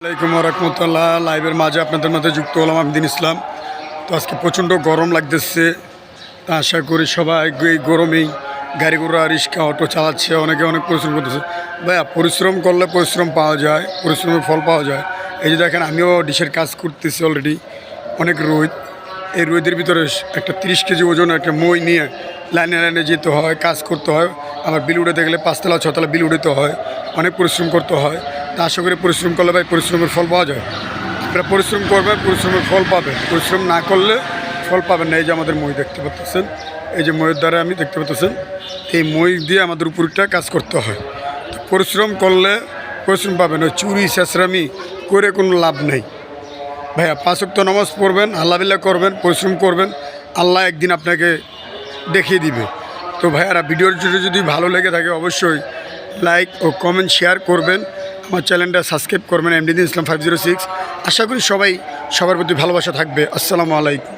আসসালামাইকুম রহমতুল্লাহ। লাইভের মাঝে আপনাদের মাঝে যুক্ত হলাম আমি দিন ইসলাম। তো আজকে প্রচণ্ড গরম লাগতেছে, তা আশা করি সবাই এই গরমেই গাড়ি ঘোড়া রিক্সা অটো চালাচ্ছে, অনেকে অনেক পরিশ্রম করতেছে। ভাইয়া পরিশ্রম করলে পরিশ্রম পাওয়া যায়, পরিশ্রমের ফল পাওয়া যায়। এই যে দেখেন আমিও ডিশের কাজ করতেছি অলরেডি, অনেক রোদ। এই রোদের ভিতরে একটা 30 কেজি ওজন একটা মই নিয়ে লাইনে লাইনে যেতে হয়, কাজ করতে হয়। আবার বিল উঠে গেলে 5তলা 6তলা বিল উঠতে হয়, অনেক পরিশ্রম করতে হয়। তা আশা করি পরিশ্রম করলে ভাই পরিশ্রমের ফল পাওয়া যায়। আপনারা পরিশ্রম করবেন, পরিশ্রমের ফল পাবেন। পরিশ্রম না করলে ফল পাবেন না। এই যে আমাদের মই দেখতে পাচ্ছেন, এই যে মইয়ের দ্বারা আমি দেখতে পাচ্ছেন, এই মই দিয়ে আমাদের উপরটা কাজ করতে হয়। তো পরিশ্রম করলে পরিশ্রম পাবেন। ওই চুরি ছেঁচড়ামি করে কোনো লাভ নেই ভাইয়া। 5 ওয়াক্ত নামাজ পড়বেন, আল্লাহ বিল্লাহ করবেন, পরিশ্রম করবেন, আল্লাহ একদিন আপনাকে দেখিয়ে দিবে। তো ভাইয়ারা ভিডিওটি যদি ভালো লেগে থাকে অবশ্যই লাইক ও কমেন্ট শেয়ার করবেন, আমার চ্যানেলটা সাবস্ক্রাইব করবেন এমডি ইসলাম 506। আশা করি সবাই সবার প্রতি ভালোবাসা থাকবে। আসসালামু আলাইকুম।